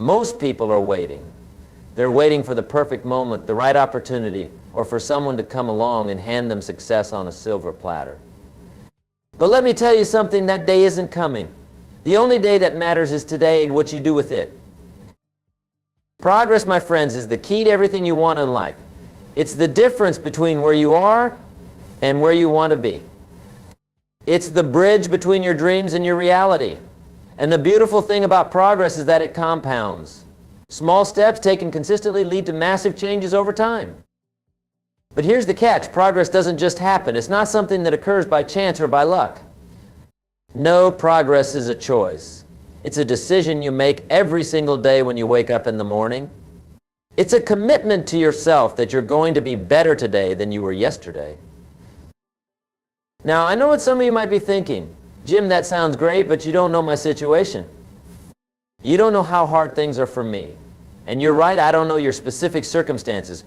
Most people are waiting. They're waiting for the perfect moment, the right opportunity, or for someone to come along and hand them success on a silver platter. But let me tell you something, that day isn't coming. The only day that matters is today and what you do with it. Progress, my friends, is the key to everything you want in life. It's the difference between where you are and where you want to be. It's the bridge between your dreams and your reality. And the beautiful thing about progress is that it compounds. Small steps taken consistently lead to massive changes over time. But here's the catch. Progress doesn't just happen. It's not something that occurs by chance or by luck. No, progress is a choice. It's a decision you make every single day when you wake up in the morning. It's a commitment to yourself that you're going to be better today than you were yesterday. Now, I know what some of you might be thinking. Jim, that sounds great, but you don't know my situation. You don't know how hard things are for me. And you're right, I don't know your specific circumstances.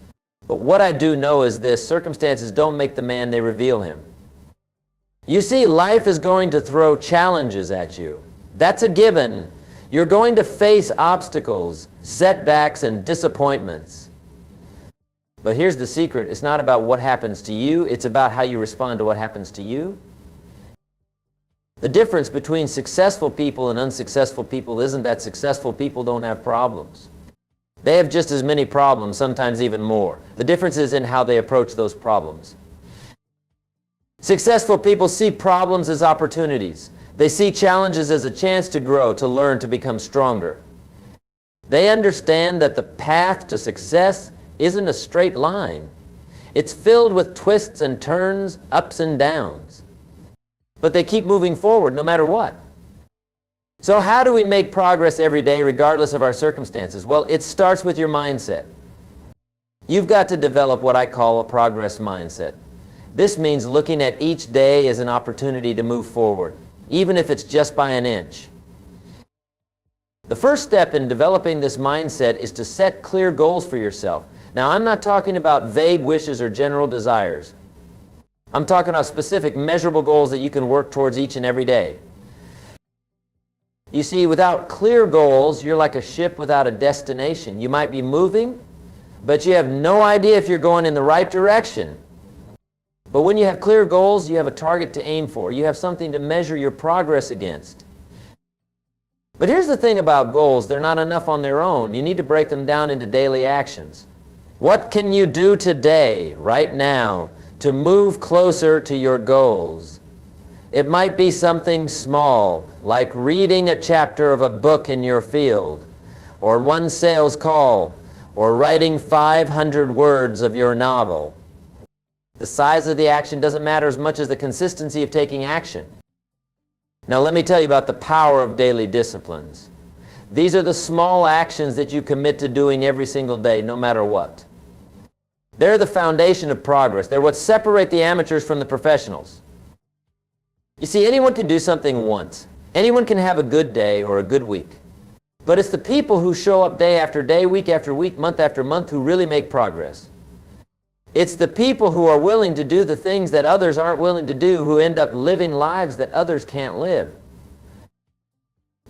But what I do know is this: circumstances don't make the man, they reveal him. You see, life is going to throw challenges at you. That's a given. You're going to face obstacles, setbacks, and disappointments. But here's the secret. It's not about what happens to you. It's about how you respond to what happens to you. The difference between successful people and unsuccessful people isn't that successful people don't have problems. They have just as many problems, sometimes even more. The difference is in how they approach those problems. Successful people see problems as opportunities. They see challenges as a chance to grow, to learn, to become stronger. They understand that the path to success isn't a straight line. It's filled with twists and turns, ups and downs. But they keep moving forward no matter what. So how do we make progress every day regardless of our circumstances? Well, it starts with your mindset. You've got to develop what I call a progress mindset. This means looking at each day as an opportunity to move forward, even if it's just by an inch. The first step in developing this mindset is to set clear goals for yourself. Now, I'm not talking about vague wishes or general desires. I'm talking about specific, measurable goals that you can work towards each and every day. You see, without clear goals, you're like a ship without a destination. You might be moving, but you have no idea if you're going in the right direction. But when you have clear goals, you have a target to aim for. You have something to measure your progress against. But here's the thing about goals. They're not enough on their own. You need to break them down into daily actions. What can you do today, right now, to move closer to your goals? It might be something small, like reading a chapter of a book in your field, or one sales call, or writing 500 words of your novel. The size of the action doesn't matter as much as the consistency of taking action. Now let me tell you about the power of daily disciplines. These are the small actions that you commit to doing every single day, no matter what. They're the foundation of progress. They're what separate the amateurs from the professionals. You see, anyone can do something once. Anyone can have a good day or a good week. But it's the people who show up day after day, week after week, month after month who really make progress. It's the people who are willing to do the things that others aren't willing to do who end up living lives that others can't live.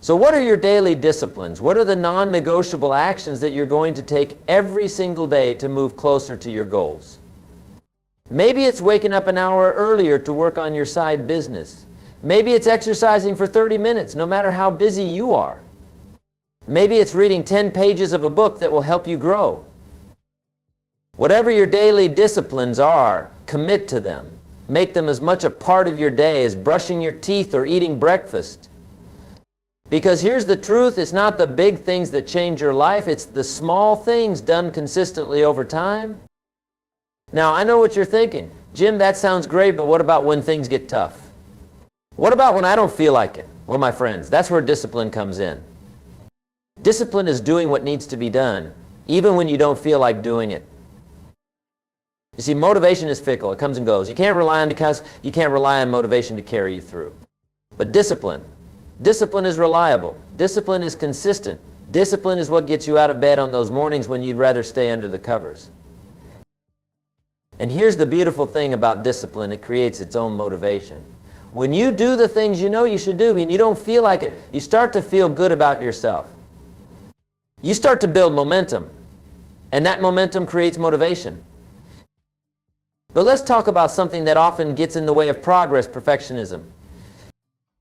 So what are your daily disciplines? What are the non-negotiable actions that you're going to take every single day to move closer to your goals? Maybe it's waking up an hour earlier to work on your side business. Maybe it's exercising for 30 minutes, no matter how busy you are. Maybe it's reading 10 pages of a book that will help you grow. Whatever your daily disciplines are, commit to them. Make them as much a part of your day as brushing your teeth or eating breakfast. Because here's the truth, it's not the big things that change your life, it's the small things done consistently over time. Now, I know what you're thinking. Jim, that sounds great, but what about when things get tough? What about when I don't feel like it? Well, my friends, that's where discipline comes in. Discipline is doing what needs to be done, even when you don't feel like doing it. You see, motivation is fickle. It comes and goes. You can't rely on motivation to carry you through. But discipline is reliable. Discipline is consistent. Discipline is what gets you out of bed on those mornings when you'd rather stay under the covers. And here's the beautiful thing about discipline. It creates its own motivation. When you do the things you know you should do and you don't feel like it, you start to feel good about yourself. You start to build momentum, and that momentum creates motivation. But let's talk about something that often gets in the way of progress: perfectionism.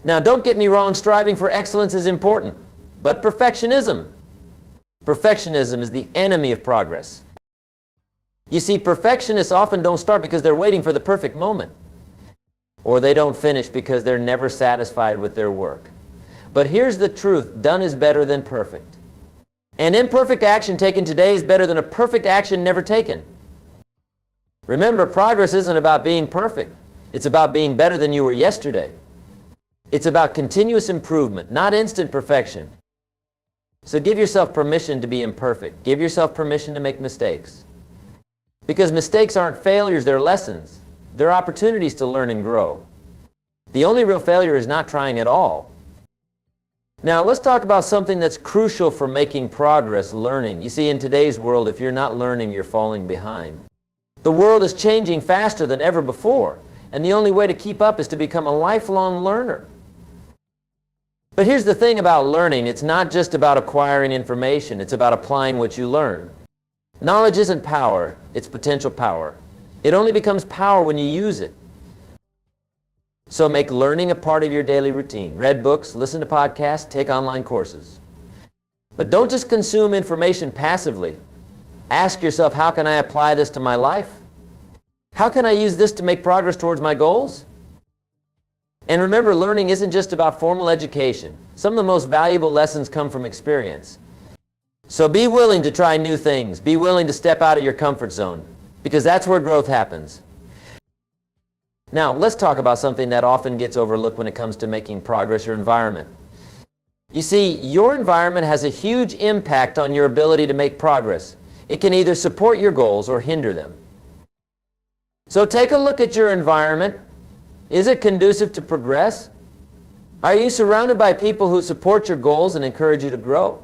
Now, don't get me wrong, striving for excellence is important, but perfectionism is the enemy of progress. You see, perfectionists often don't start because they're waiting for the perfect moment, or they don't finish because they're never satisfied with their work. But here's the truth: done is better than perfect. An imperfect action taken today is better than a perfect action never taken. Remember, progress isn't about being perfect. It's about being better than you were yesterday. It's about continuous improvement, not instant perfection. So give yourself permission to be imperfect. Give yourself permission to make mistakes. Because mistakes aren't failures, they're lessons. They're opportunities to learn and grow. The only real failure is not trying at all. Now, let's talk about something that's crucial for making progress: learning. You see, in today's world, if you're not learning, you're falling behind. The world is changing faster than ever before, and the only way to keep up is to become a lifelong learner. But here's the thing about learning: it's not just about acquiring information, it's about applying what you learn. Knowledge isn't power, it's potential power. It only becomes power when you use it. So make learning a part of your daily routine. Read books, listen to podcasts, take online courses. But don't just consume information passively. Ask yourself, how can I apply this to my life? How can I use this to make progress towards my goals? And remember, learning isn't just about formal education. Some of the most valuable lessons come from experience. So be willing to try new things. Be willing to step out of your comfort zone, because that's where growth happens. Now, let's talk about something that often gets overlooked when it comes to making progress: your environment. You see, your environment has a huge impact on your ability to make progress. It can either support your goals or hinder them. So take a look at your environment. Is it conducive to progress? Are you surrounded by people who support your goals and encourage you to grow?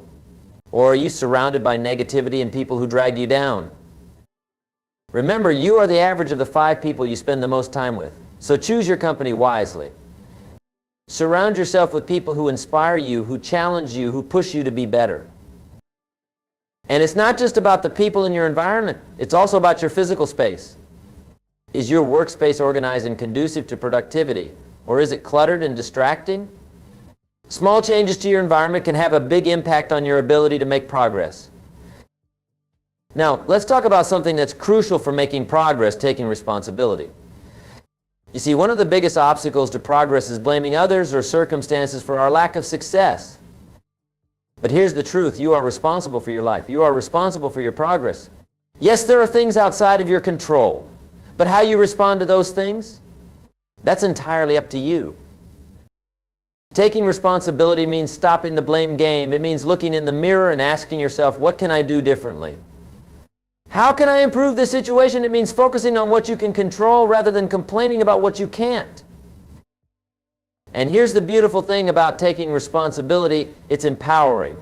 Or are you surrounded by negativity and people who drag you down? Remember, you are the average of the 5 people you spend the most time with. So choose your company wisely. Surround yourself with people who inspire you, who challenge you, who push you to be better. And it's not just about the people in your environment. It's also about your physical space. Is your workspace organized and conducive to productivity? Or is it cluttered and distracting? Small changes to your environment can have a big impact on your ability to make progress. Now, let's talk about something that's crucial for making progress: taking responsibility. You see, one of the biggest obstacles to progress is blaming others or circumstances for our lack of success. But here's the truth: you are responsible for your life. You are responsible for your progress. Yes, there are things outside of your control, but how you respond to those things, that's entirely up to you. Taking responsibility means stopping the blame game. It means looking in the mirror and asking yourself, what can I do differently? How can I improve this situation? It means focusing on what you can control rather than complaining about what you can't. And here's the beautiful thing about taking responsibility: it's empowering.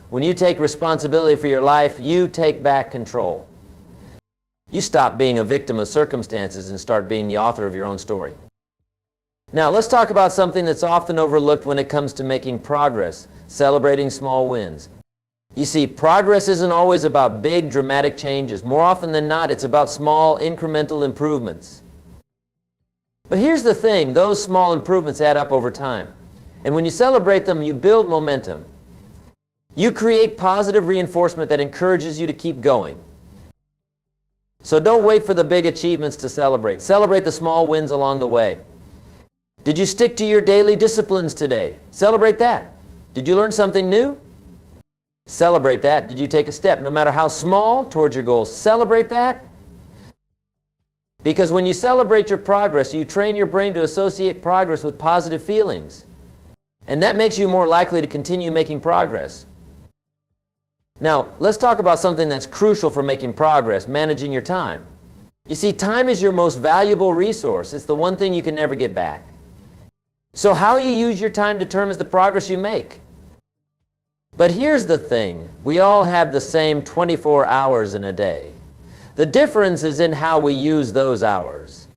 When you take responsibility for your life, you take back control. You stop being a victim of circumstances and start being the author of your own story. Now, let's talk about something that's often overlooked when it comes to making progress: celebrating small wins. You see, progress isn't always about big, dramatic changes. More often than not, it's about small, incremental improvements. But here's the thing: those small improvements add up over time. And when you celebrate them, you build momentum. You create positive reinforcement that encourages you to keep going. So don't wait for the big achievements to celebrate. Celebrate the small wins along the way. Did you stick to your daily disciplines today? Celebrate that. Did you learn something new? Celebrate that. Did you take a step, no matter how small, towards your goals? Celebrate that. Because when you celebrate your progress, you train your brain to associate progress with positive feelings. And that makes you more likely to continue making progress. Now, let's talk about something that's crucial for making progress: managing your time. You see, time is your most valuable resource. It's the one thing you can never get back. So how you use your time determines the progress you make. But here's the thing: we all have the same 24 hours in a day. The difference is in how we use those hours.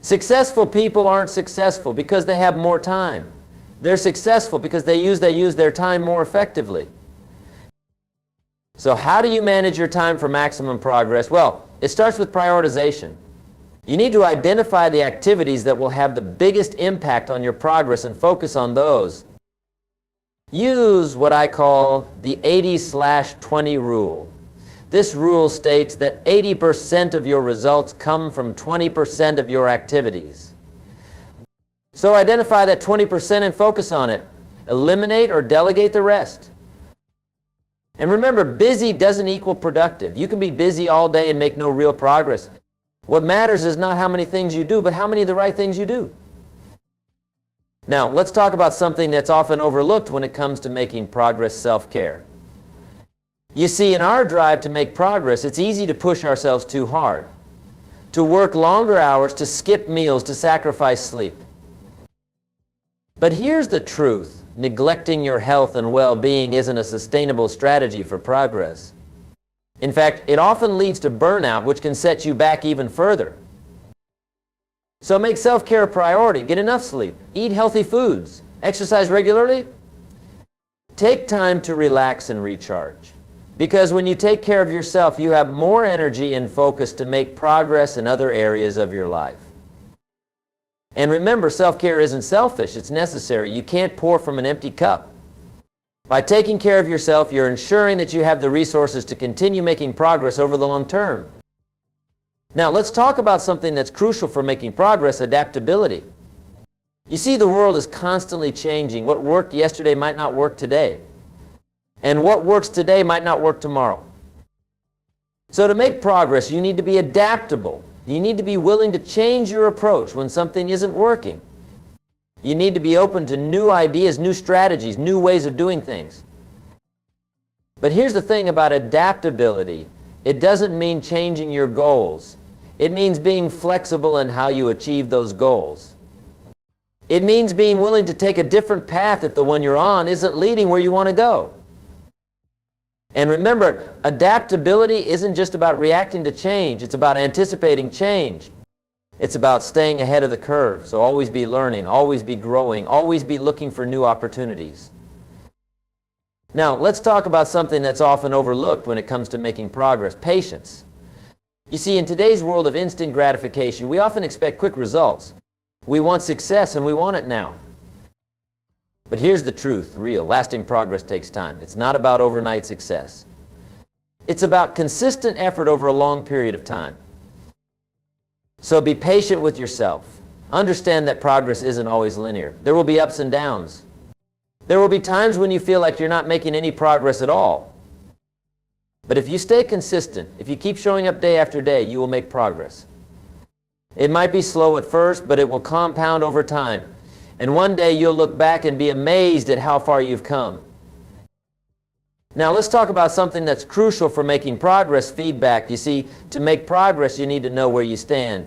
Successful people aren't successful because they have more time. They're successful because they use their time more effectively. So how do you manage your time for maximum progress? Well, it starts with prioritization. You need to identify the activities that will have the biggest impact on your progress and focus on those. Use what I call the 80/20 rule. This rule states that 80% of your results come from 20% of your activities. So identify that 20% and focus on it. Eliminate or delegate the rest. And remember, busy doesn't equal productive. You can be busy all day and make no real progress. What matters is not how many things you do, but how many of the right things you do. Now, let's talk about something that's often overlooked when it comes to making progress: self-care. You see, in our drive to make progress, it's easy to push ourselves too hard, to work longer hours, to skip meals, to sacrifice sleep. But here's the truth: neglecting your health and well-being isn't a sustainable strategy for progress. In fact, it often leads to burnout, which can set you back even further. So make self-care a priority. Get enough sleep. Eat healthy foods. Exercise regularly. Take time to relax and recharge. Because when you take care of yourself, you have more energy and focus to make progress in other areas of your life. And remember, self-care isn't selfish. It's necessary. You can't pour from an empty cup. By taking care of yourself, you're ensuring that you have the resources to continue making progress over the long term. Now, let's talk about something that's crucial for making progress: adaptability. You see, the world is constantly changing. What worked yesterday might not work today. And what works today might not work tomorrow. So to make progress, you need to be adaptable. You need to be willing to change your approach when something isn't working. You need to be open to new ideas, new strategies, new ways of doing things. But here's the thing about adaptability. It doesn't mean changing your goals. It means being flexible in how you achieve those goals. It means being willing to take a different path if the one you're on isn't leading where you want to go. And remember, adaptability isn't just about reacting to change. It's about anticipating change. It's about staying ahead of the curve. So always be learning, always be growing, always be looking for new opportunities. Now, let's talk about something that's often overlooked when it comes to making progress: patience. You see, in today's world of instant gratification, we often expect quick results. We want success and we want it now. But here's the truth: real, lasting progress takes time. It's not about overnight success. It's about consistent effort over a long period of time. So be patient with yourself. Understand that progress isn't always linear. There will be ups and downs. There will be times when you feel like you're not making any progress at all. But if you stay consistent, if you keep showing up day after day, you will make progress. It might be slow at first, but it will compound over time. And one day you'll look back and be amazed at how far you've come. Now let's talk about something that's crucial for making progress: feedback. You see, to make progress, you need to know where you stand.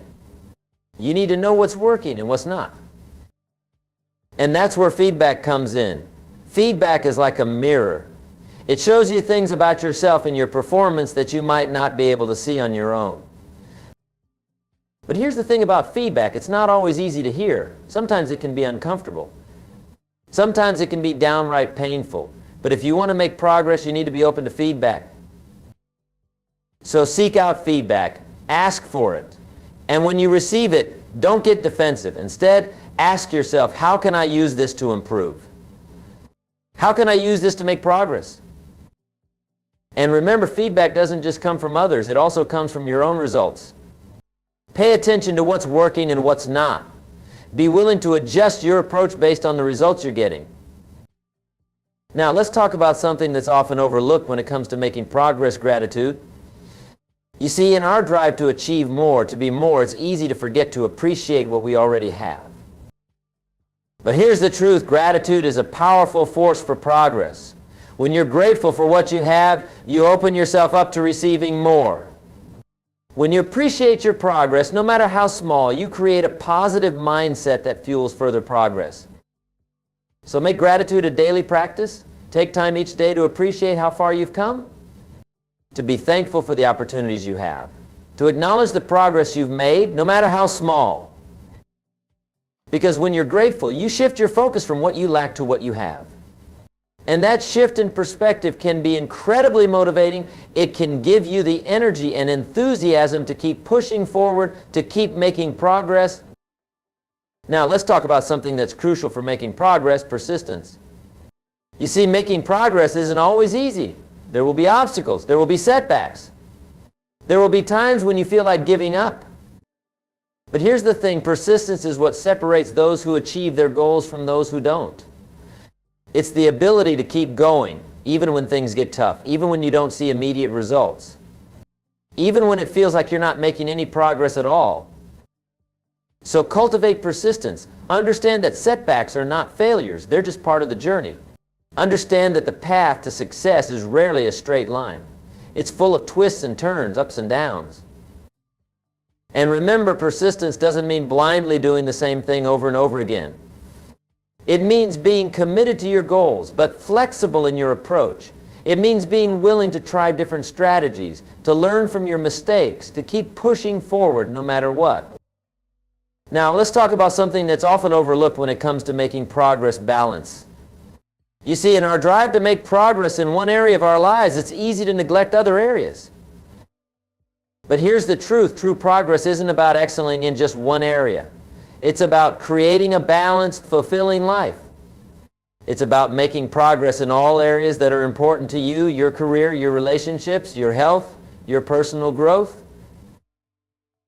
You need to know what's working and what's not. And that's where feedback comes in. Feedback is like a mirror. It shows you things about yourself and your performance that you might not be able to see on your own. But here's the thing about feedback: it's not always easy to hear. Sometimes it can be uncomfortable. Sometimes it can be downright painful. But if you want to make progress, you need to be open to feedback. So seek out feedback. Ask for it. And when you receive it, don't get defensive. Instead, ask yourself, how can I use this to improve? How can I use this to make progress? And remember, feedback doesn't just come from others. It also comes from your own results. Pay attention to what's working and what's not. Be willing to adjust your approach based on the results you're getting. Now, let's talk about something that's often overlooked when it comes to making progress: gratitude. You see, in our drive to achieve more, to be more, it's easy to forget to appreciate what we already have. But here's the truth: gratitude is a powerful force for progress. When you're grateful for what you have, you open yourself up to receiving more. When you appreciate your progress, no matter how small, you create a positive mindset that fuels further progress. So make gratitude a daily practice. Take time each day to appreciate how far you've come, to be thankful for the opportunities you have, to acknowledge the progress you've made, no matter how small. Because when you're grateful, you shift your focus from what you lack to what you have. And that shift in perspective can be incredibly motivating. It can give you the energy and enthusiasm to keep pushing forward, to keep making progress. Now, let's talk about something that's crucial for making progress: persistence. You see, making progress isn't always easy. There will be obstacles. There will be setbacks. There will be times when you feel like giving up. But here's the thing: persistence is what separates those who achieve their goals from those who don't. It's the ability to keep going, even when things get tough, even when you don't see immediate results, even when it feels like you're not making any progress at all. So cultivate persistence. Understand that setbacks are not failures. They're just part of the journey. Understand that the path to success is rarely a straight line. It's full of twists and turns, ups and downs. And remember, persistence doesn't mean blindly doing the same thing over and over again. It means being committed to your goals, but flexible in your approach. It means being willing to try different strategies, to learn from your mistakes, to keep pushing forward no matter what. Now, let's talk about something that's often overlooked when it comes to making progress: balance. You see, in our drive to make progress in one area of our lives, it's easy to neglect other areas. But here's the truth: true progress isn't about excelling in just one area. It's about creating a balanced, fulfilling life. It's about making progress in all areas that are important to you: your career, your relationships, your health, your personal growth.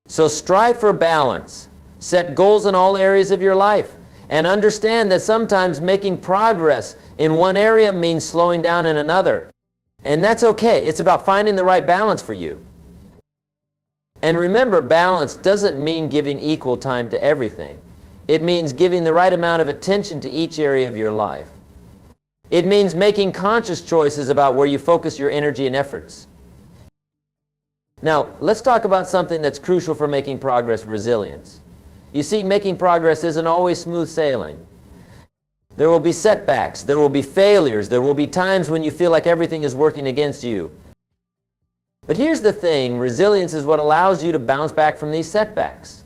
So strive for balance. Set goals in all areas of your life. And understand that sometimes making progress in one area means slowing down in another. And that's okay. It's about finding the right balance for you. And remember, balance doesn't mean giving equal time to everything. It means giving the right amount of attention to each area of your life. It means making conscious choices about where you focus your energy and efforts. Now, let's talk about something that's crucial for making progress: resilience. You see, making progress isn't always smooth sailing. There will be setbacks. There will be failures. There will be times when you feel like everything is working against you. But here's the thing: resilience is what allows you to bounce back from these setbacks.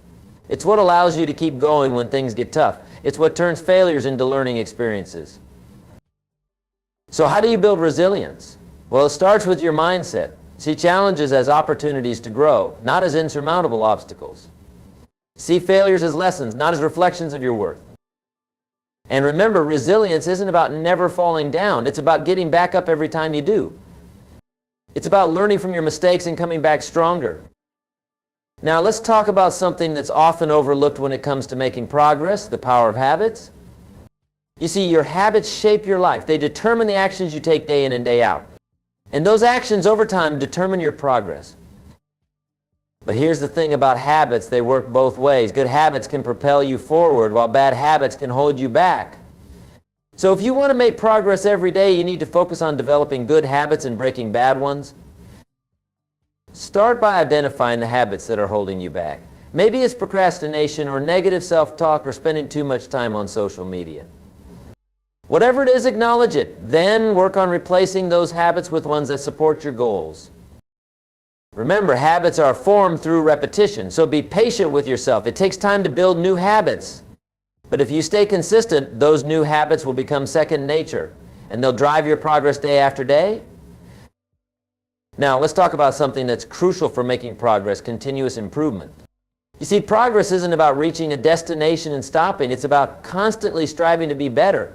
It's what allows you to keep going when things get tough. It's what turns failures into learning experiences. So how do you build resilience? Well, it starts with your mindset. See challenges as opportunities to grow, not as insurmountable obstacles. See failures as lessons, not as reflections of your worth. And remember, resilience isn't about never falling down. It's about getting back up every time you do. It's about learning from your mistakes and coming back stronger. Now, let's talk about something that's often overlooked when it comes to making progress: the power of habits. You see, your habits shape your life. They determine the actions you take day in and day out. And those actions over time determine your progress. But here's the thing about habits: they work both ways. Good habits can propel you forward, while bad habits can hold you back. So if you want to make progress every day, you need to focus on developing good habits and breaking bad ones. Start by identifying the habits that are holding you back. Maybe it's procrastination or negative self-talk or spending too much time on social media. Whatever it is, acknowledge it. Then work on replacing those habits with ones that support your goals. Remember, habits are formed through repetition, so be patient with yourself. It takes time to build new habits. But if you stay consistent, those new habits will become second nature, and they'll drive your progress day after day. Now, let's talk about something that's crucial for making progress: continuous improvement. You see, progress isn't about reaching a destination and stopping. It's about constantly striving to be better.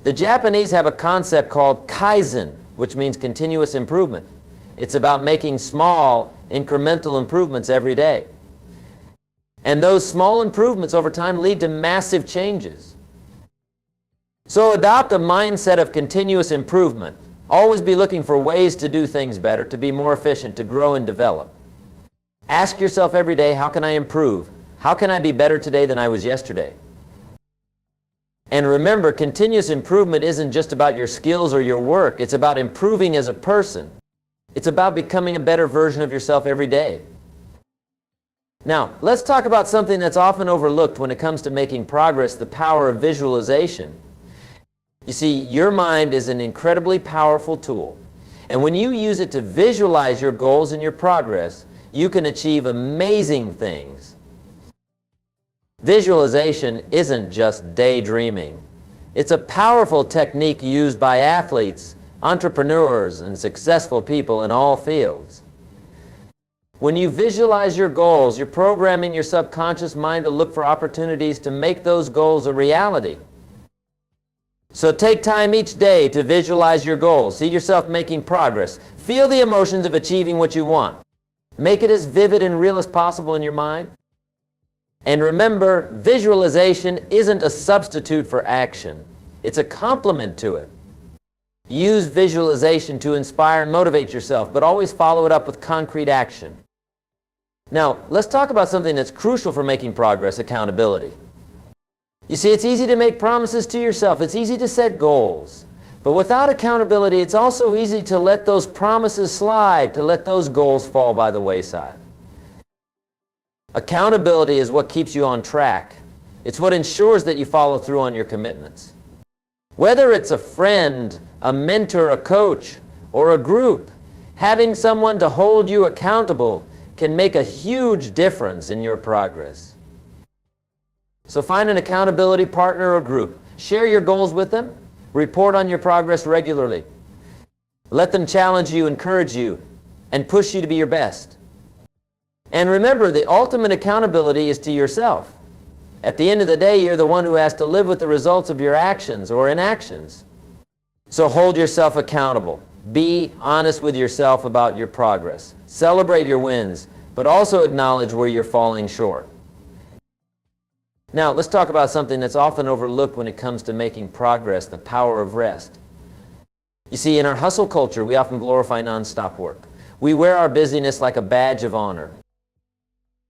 The Japanese have a concept called kaizen, which means continuous improvement. It's about making small, incremental improvements every day. And those small improvements over time lead to massive changes. So adopt a mindset of continuous improvement. Always be looking for ways to do things better, to be more efficient, to grow and develop. Ask yourself every day, how can I improve? How can I be better today than I was yesterday? And remember, continuous improvement isn't just about your skills or your work. It's about improving as a person. It's about becoming a better version of yourself every day. Now, let's talk about something that's often overlooked when it comes to making progress: the power of visualization. You see, your mind is an incredibly powerful tool. And when you use it to visualize your goals and your progress, you can achieve amazing things. Visualization isn't just daydreaming. It's a powerful technique used by athletes, entrepreneurs, and successful people in all fields. When you visualize your goals, you're programming your subconscious mind to look for opportunities to make those goals a reality. So take time each day to visualize your goals. See yourself making progress. Feel the emotions of achieving what you want. Make it as vivid and real as possible in your mind. And remember, visualization isn't a substitute for action. It's a complement to it. Use visualization to inspire and motivate yourself, but always follow it up with concrete action. Now, let's talk about something that's crucial for making progress: accountability. You see, it's easy to make promises to yourself. It's easy to set goals. But without accountability, it's also easy to let those promises slide, to let those goals fall by the wayside. Accountability is what keeps you on track. It's what ensures that you follow through on your commitments. Whether it's a friend, a mentor, a coach, or a group, having someone to hold you accountable can make a huge difference in your progress. So find an accountability partner or group. Share your goals with them. Report on your progress regularly. Let them challenge you, encourage you, and push you to be your best. And remember, the ultimate accountability is to yourself. At the end of the day, you're the one who has to live with the results of your actions or inactions. So hold yourself accountable. Be honest with yourself about your progress. Celebrate your wins, but also acknowledge where you're falling short. Now, let's talk about something that's often overlooked when it comes to making progress: the power of rest. You see, in our hustle culture, we often glorify nonstop work. We wear our busyness like a badge of honor.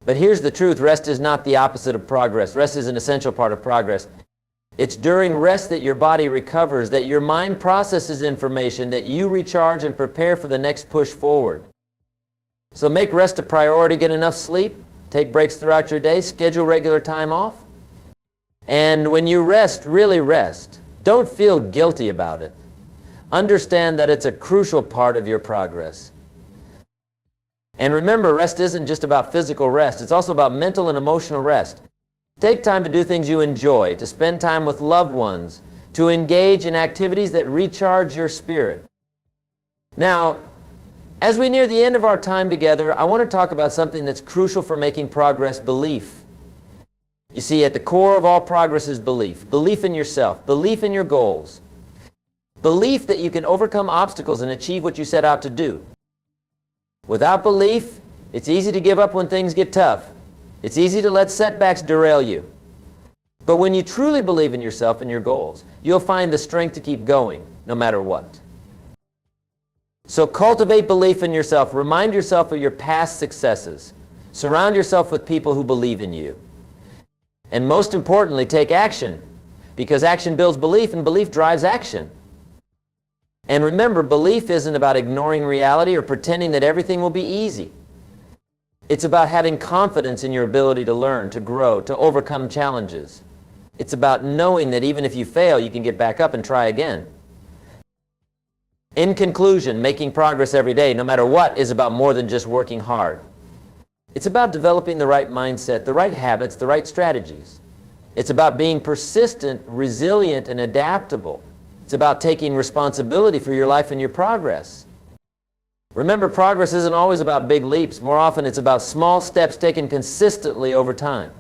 But here's the truth: rest is not the opposite of progress. Rest is an essential part of progress. It's during rest that your body recovers, that your mind processes information, that you recharge and prepare for the next push forward. So make rest a priority. Get enough sleep. Take breaks throughout your day. Schedule regular time off. And when you rest, really rest. Don't feel guilty about it. Understand that it's a crucial part of your progress. And remember, rest isn't just about physical rest. It's also about mental and emotional rest. Take time to do things you enjoy, to spend time with loved ones, to engage in activities that recharge your spirit. Now, as we near the end of our time together, I want to talk about something that's crucial for making progress: belief. You see, at the core of all progress is belief. Belief in yourself, belief in your goals, belief that you can overcome obstacles and achieve what you set out to do. Without belief, it's easy to give up when things get tough. It's easy to let setbacks derail you. But when you truly believe in yourself and your goals, you'll find the strength to keep going, no matter what. So cultivate belief in yourself. Remind yourself of your past successes. Surround yourself with people who believe in you. And most importantly, take action, because action builds belief and belief drives action. And remember, belief isn't about ignoring reality or pretending that everything will be easy. It's about having confidence in your ability to learn, to grow, to overcome challenges. It's about knowing that even if you fail, you can get back up and try again. In conclusion, making progress every day, no matter what, is about more than just working hard. It's about developing the right mindset, the right habits, the right strategies. It's about being persistent, resilient, and adaptable. It's about taking responsibility for your life and your progress. Remember, progress isn't always about big leaps. More often, it's about small steps taken consistently over time.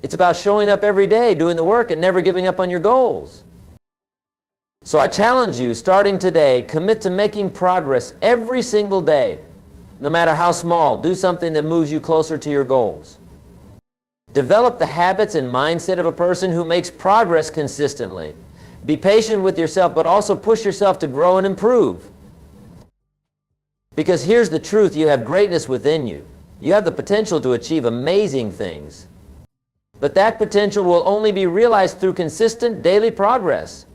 It's about showing up every day, doing the work, and never giving up on your goals. So I challenge you, starting today, commit to making progress every single day. No matter how small, do something that moves you closer to your goals. Develop the habits and mindset of a person who makes progress consistently. Be patient with yourself, but also push yourself to grow and improve. Because here's the truth: you have greatness within you. You have the potential to achieve amazing things. But that potential will only be realized through consistent daily progress.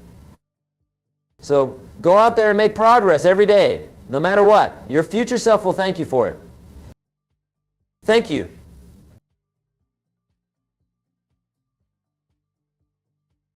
So go out there and make progress every day, no matter what. Your future self will thank you for it. Thank you.